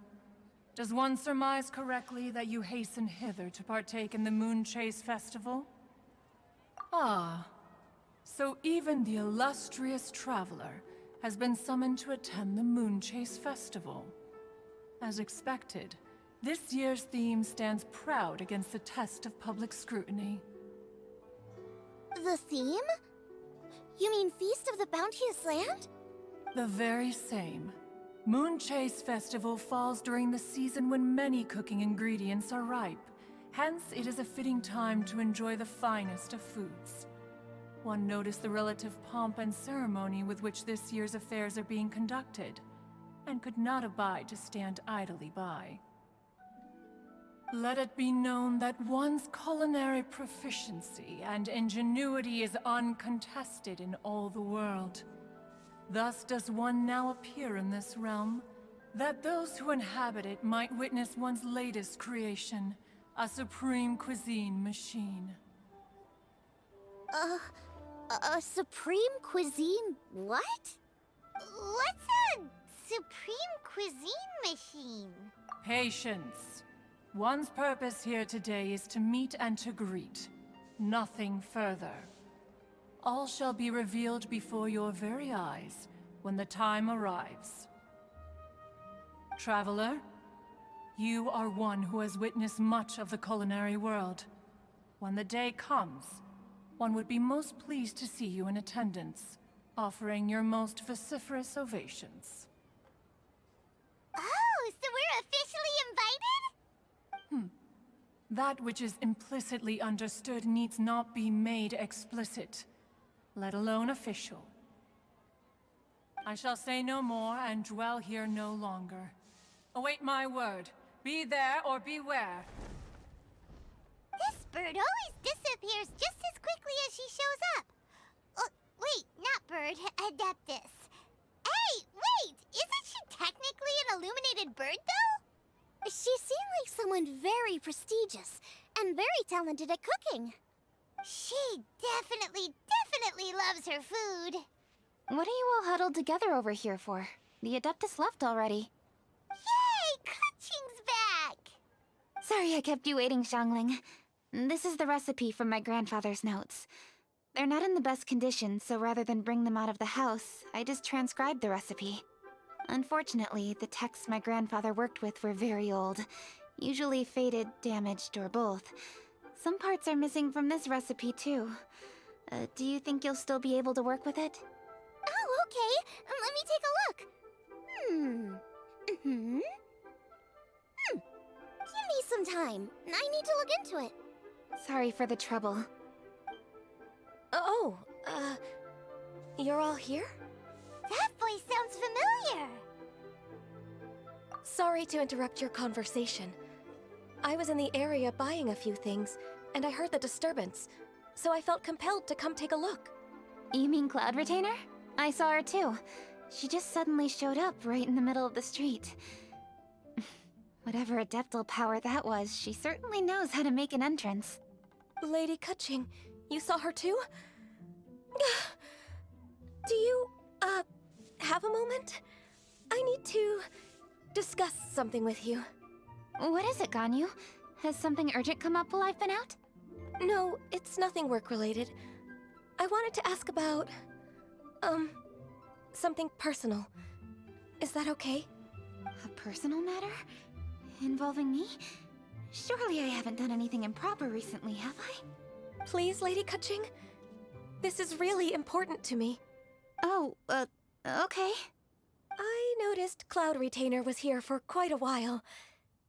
Does one surmise correctly that you hasten hither to partake in the Moon Chase Festival? Ah, so even the illustrious traveler has been summoned to attend the Moon Chase Festival. As expected, this year's theme stands proud against the test of public scrutiny. The theme? You mean Feast of the Bounteous Land? The very same. Moon Chase Festival falls during the season when many cooking ingredients are ripe. Hence, it is a fitting time to enjoy the finest of foods. One noticed the relative pomp and ceremony with which this year's affairs are being conducted, and could not abide to stand idly by. Let it be known that one's culinary proficiency and ingenuity is uncontested in all the world. Thus does one now appear in this realm, that those who inhabit it might witness one's latest creation, a supreme cuisine machine. A supreme cuisine what? What's a supreme cuisine machine? Patience. One's purpose here today is to meet and to greet. Nothing further. All shall be revealed before your very eyes when the time arrives. Traveler, you are one who has witnessed much of the culinary world. When the day comes, one would be most pleased to see you in attendance, offering your most vociferous ovations. Oh, so we're officially invited? That which is implicitly understood needs not be made explicit, let alone official. I shall say no more and dwell here no longer. Await my word. Be there or beware. This bird always disappears just as quickly as she shows up. Wait, not bird, Adeptus. Hey, wait! Isn't she technically an illuminated bird, though? She seemed like someone very prestigious and very talented at cooking. She definitely loves her food. What are you all huddled together over here for? The Adeptus left already. Yay! Keqing's back! Sorry I kept you waiting, Xiangling. This is the recipe from my grandfather's notes. They're not in the best condition, so rather than bring them out of the house, I just transcribed the recipe. Unfortunately, the texts my grandfather worked with were very old. Usually faded, damaged, or both. Some parts are missing from this recipe, too. Do you think you'll still be able to work with it? Oh, okay. Let me take a look. Give me some time. I need to look into it. Sorry for the trouble. You're all here? That voice sounds familiar. Sorry to interrupt your conversation. I was in the area buying a few things, and I heard the disturbance, so I felt compelled to come take a look. You mean Cloud Retainer? I saw her too. She just suddenly showed up right in the middle of the street. Whatever adeptal power that was, she certainly knows how to make an entrance. Lady Keqing, you saw her too? Do you, have a moment? I need to discuss something with you. What is it, Ganyu? Has something urgent come up while I've been out? No, it's nothing work-related. I wanted to ask about, something personal. Is that okay? A personal matter? Involving me? Surely I haven't done anything improper recently, have I? Please, Lady Keqing? This is really important to me. Oh, okay. I noticed Cloud Retainer was here for quite a while.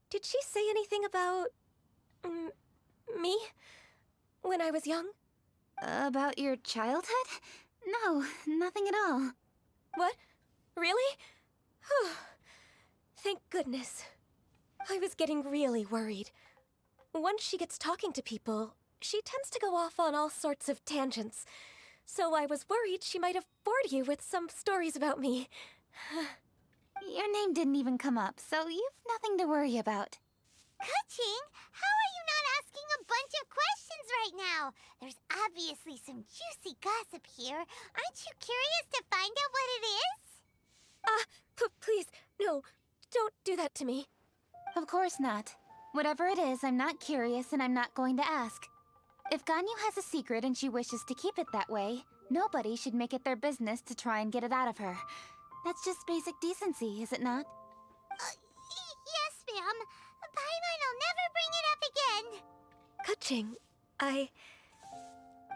Did she say anything about... me? When I was young? About your childhood? No, nothing at all. What? Really? Whew. Thank goodness. I was getting really worried. Once she gets talking to people, she tends to go off on all sorts of tangents. So I was worried she might have bored you with some stories about me. Your name didn't even come up, so you've nothing to worry about. Keqing, how are you not asking a bunch of questions right now? There's obviously some juicy gossip here. Aren't you curious to find out what it is? Please, no, don't do that to me. Of course not. Whatever it is, I'm not curious and I'm not going to ask. If Ganyu has a secret and she wishes to keep it that way, nobody should make it their business to try and get it out of her. That's just basic decency, is it not? Yes, ma'am. Paimon will never bring it up again. Keqing,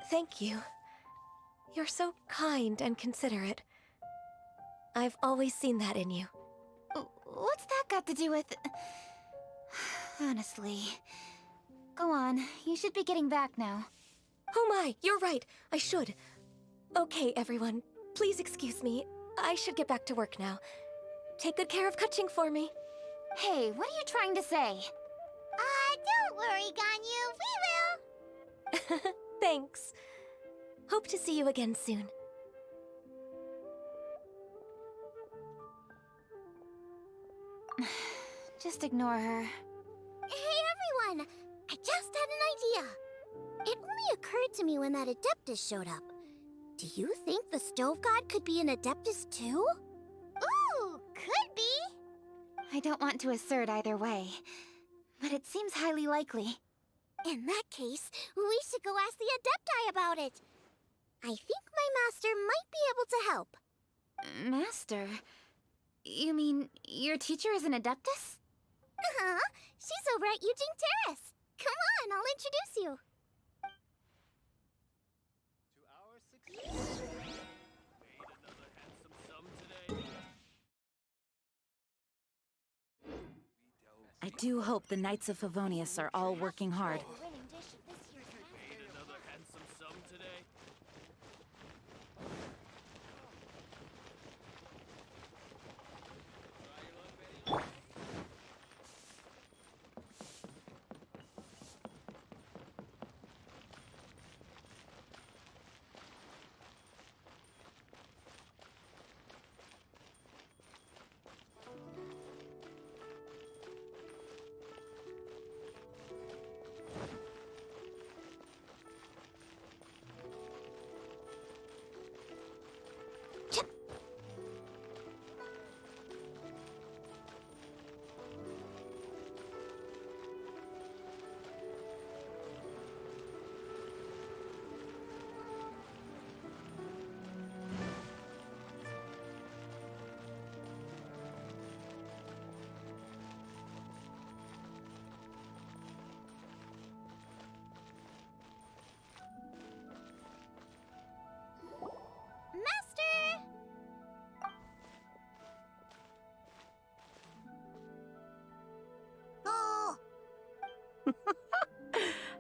thank you. You're so kind and considerate. I've always seen that in you. What's that got to do with... Honestly. Go on, you should be getting back now. Oh my, you're right, I should. Okay, everyone, please excuse me. I should get back to work now. Take good care of Keqing for me. Hey, what are you trying to say? Don't worry, Ganyu, we will. Thanks. Hope to see you again soon. Just ignore her. Hey, everyone! I just had an idea. It only occurred to me when that Adeptus showed up. Do you think the Stove God could be an Adeptus too? Ooh, could be! I don't want to assert either way, but it seems highly likely. In that case, we should go ask the Adepti about it. I think my master might be able to help. Master? You mean your teacher is an Adeptus? Uh-huh. She's over at Eugene Terrace. Come on, I'll introduce you. I do hope the Knights of Favonius are all working hard.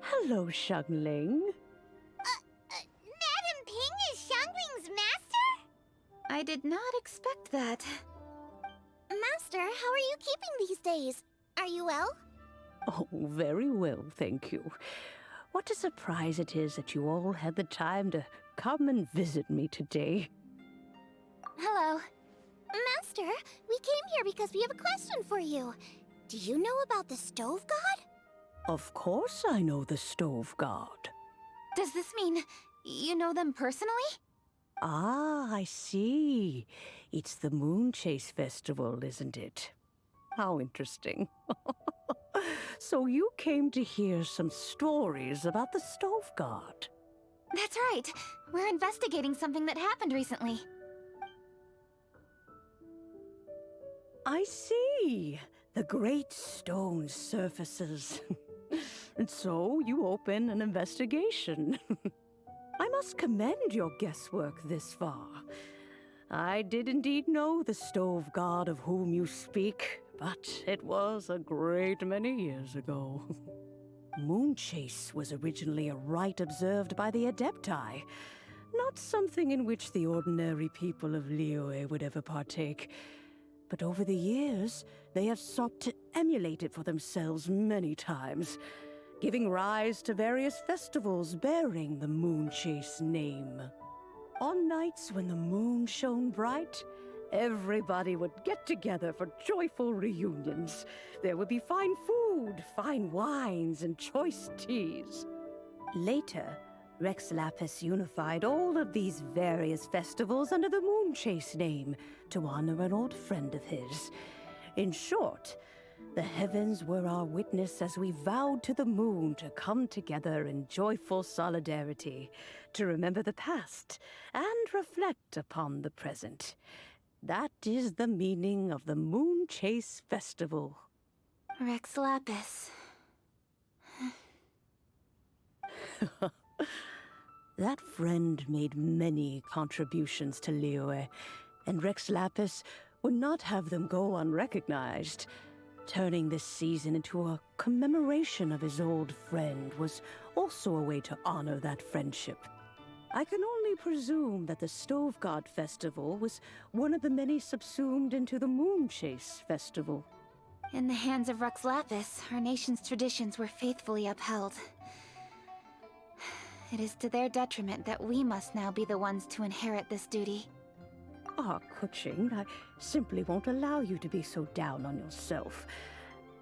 Hello, Xiangling. Madam Ping is Xiangling's master? I did not expect that. Master, how are you keeping these days? Are you well? Oh, very well, thank you. What a surprise it is that you all had the time to come and visit me today. Hello. Master, we came here because we have a question for you. Do you know about the Stove God? Of course I know the Stove God. Does this mean you know them personally? Ah, I see. It's the Moon Chase Festival, isn't it? How interesting. So you came to hear some stories about the Stove God. That's right. We're investigating something that happened recently. I see. The great stone surfaces. And so you open an investigation. I must commend your guesswork this far. I did indeed know the stove god of whom you speak, but it was a great many years ago. Moonchase was originally a rite observed by the Adepti, not something in which the ordinary people of Liyue would ever partake. But over the years, they have sought to emulate it for themselves many times, giving rise to various festivals bearing the Moonchase name. On nights when the moon shone bright, everybody would get together for joyful reunions. There would be fine food, fine wines, and choice teas. Later, Rex Lapis unified all of these various festivals under the Moonchase name to honor an old friend of his. In short, the heavens were our witness as we vowed to the moon to come together in joyful solidarity, to remember the past and reflect upon the present. That is the meaning of the Moonchase Festival. Rex Lapis. That friend made many contributions to Liyue, and Rex Lapis would not have them go unrecognized. Turning this season into a commemoration of his old friend was also a way to honor that friendship. I can only presume that the Stove God Festival was one of the many subsumed into the Moonchase Festival. In the hands of Rex Lapis, our nation's traditions were faithfully upheld. It is to their detriment that we must now be the ones to inherit this duty. Ah, Keqing, I simply won't allow you to be so down on yourself.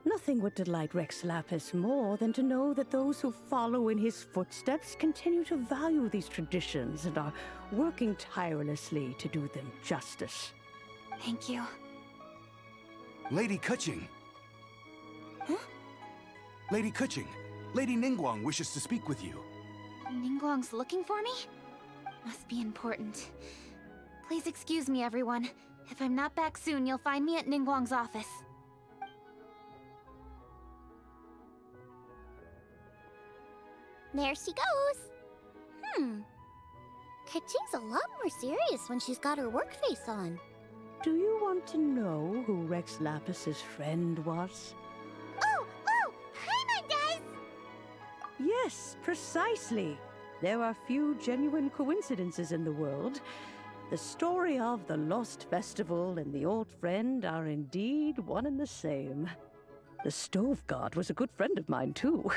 Nothing would delight Rex Lapis more than to know that those who follow in his footsteps continue to value these traditions and are working tirelessly to do them justice. Thank you. Lady Keqing! Huh? Lady Keqing, Lady Ningguang wishes to speak with you. Ningguang's looking for me? Must be important. Please excuse me, everyone. If I'm not back soon, you'll find me at Ningguang's office. There she goes. Keqing's a lot more serious when she's got her work face on. Do you want to know who Rex Lapis's friend was? Oh! Paimon does! Yes, precisely. There are few genuine coincidences in the world. The story of the Lost Festival and the old friend are indeed one and the same. The Stove God was a good friend of mine, too.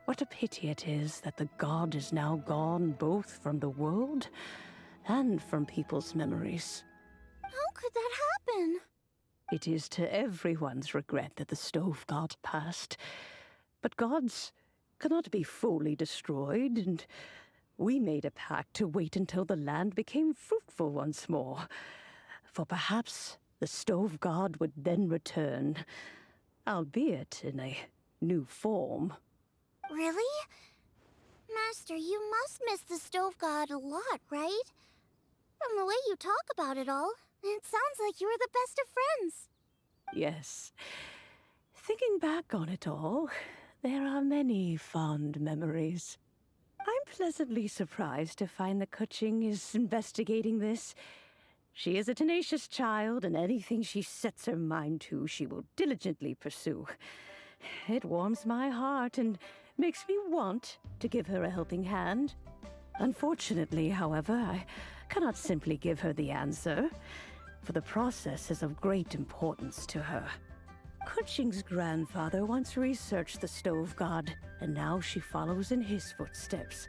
What a pity it is that the god is now gone both from the world and from people's memories. How could that happen? It is to everyone's regret that the Stove God passed. But gods cannot be fully destroyed, and we made a pact to wait until the land became fruitful once more. For perhaps the Stove God would then return, albeit in a new form. Really? Master, you must miss the Stove God a lot, right? From the way you talk about it all, it sounds like you were the best of friends. Yes. Thinking back on it all, there are many fond memories. I'm pleasantly surprised to find that Keqing is investigating this. She is a tenacious child, and anything she sets her mind to, she will diligently pursue. It warms my heart and makes me want to give her a helping hand. Unfortunately, however, I cannot simply give her the answer, for the process is of great importance to her. Keqing's grandfather once researched the Stove God, and now she follows in his footsteps.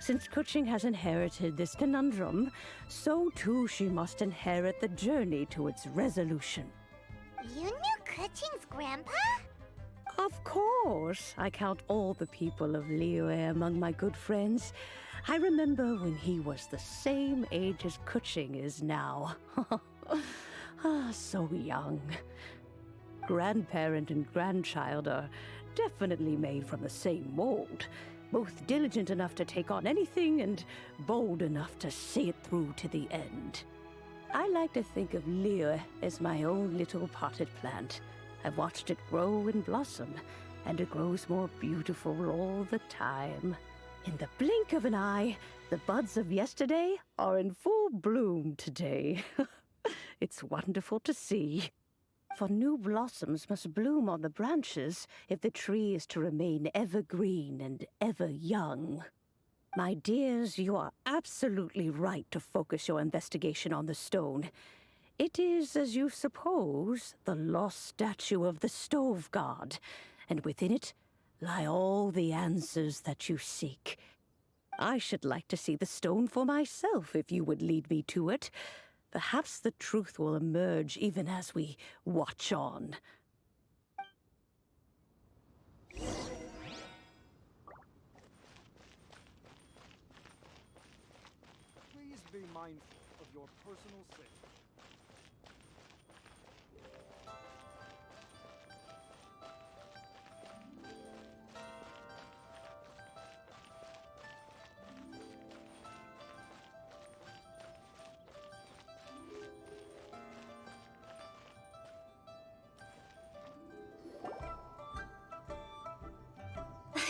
Since Keqing has inherited this conundrum, so too she must inherit the journey to its resolution. You knew Keqing's grandpa? Of course. I count all the people of Liyue among my good friends. I remember when he was the same age as Keqing is now. So young. Grandparent and grandchild are definitely made from the same mold. Both diligent enough to take on anything and bold enough to see it through to the end. I like to think of Liyue as my own little potted plant. I've watched it grow and blossom, and it grows more beautiful all the time. In the blink of an eye, the buds of yesterday are in full bloom today. It's wonderful to see. For new blossoms must bloom on the branches if the tree is to remain evergreen and ever young. My dears, you are absolutely right to focus your investigation on the stone. It is, as you suppose, the lost statue of the Stove God, and within it lie all the answers that you seek. I should like to see the stone for myself if you would lead me to it. Perhaps the truth will emerge even as we watch on. Please be mindful of your personal safety.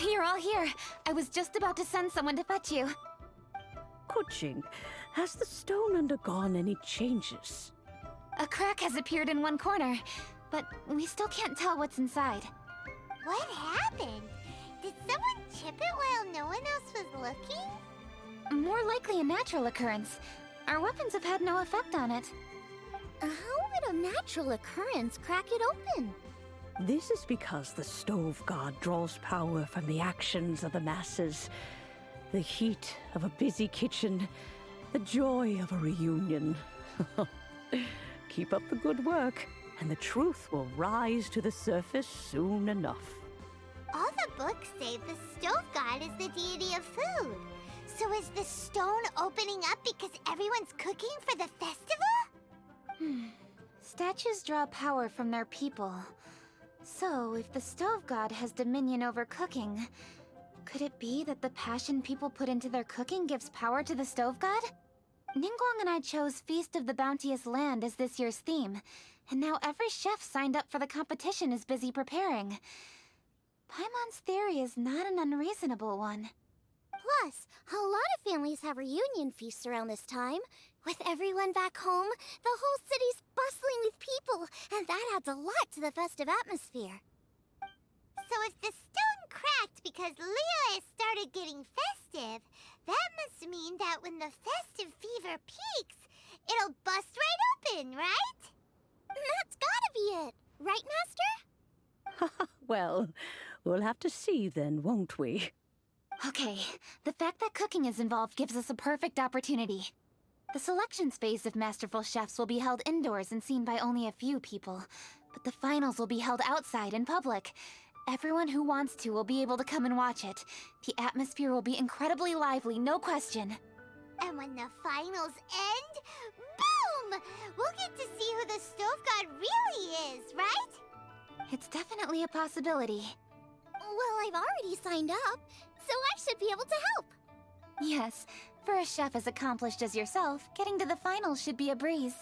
You're all here. I was just about to send someone to fetch you. Keqing, has the stone undergone any changes? A crack has appeared in one corner, but we still can't tell what's inside. What happened? Did someone chip it while no one else was looking? More likely a natural occurrence. Our weapons have had no effect on it. How would a natural occurrence crack it open? This is because the Stove God draws power from the actions of the masses. The heat of a busy kitchen, the joy of a reunion. Keep up the good work, and the truth will rise to the surface soon enough. All the books say the Stove God is the deity of food. So is the stone opening up because everyone's cooking for the festival? Statues draw power from their people. So, if the Stove God has dominion over cooking, could it be that the passion people put into their cooking gives power to the Stove God? Ningguang and I chose Feast of the Bounteous Land as this year's theme, and now every chef signed up for the competition is busy preparing. Paimon's theory is not an unreasonable one. Plus, a lot of families have reunion feasts around this time. With everyone back home, the whole city's bustling with people, and that adds a lot to the festive atmosphere. So if the stone cracked because Leah started getting festive, that must mean that when the festive fever peaks, it'll bust right open, right? That's gotta be it, right, Master? Well, we'll have to see then, won't we? Okay, the fact that cooking is involved gives us a perfect opportunity. The selections phase of Masterful Chefs will be held indoors and seen by only a few people, but the finals will be held outside in public. Everyone who wants to will be able to come and watch it. The atmosphere will be incredibly lively, no question. And when the finals end, boom! We'll get to see who the Stove God really is, right? It's definitely a possibility. Well, I've already signed up, so I should be able to help. Yes, for a chef as accomplished as yourself, getting to the finals should be a breeze.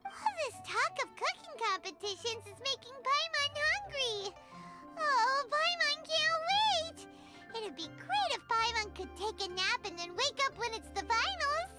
All this talk of cooking competitions is making Paimon hungry. Oh, Paimon can't wait! It'd be great if Paimon could take a nap and then wake up when it's the finals.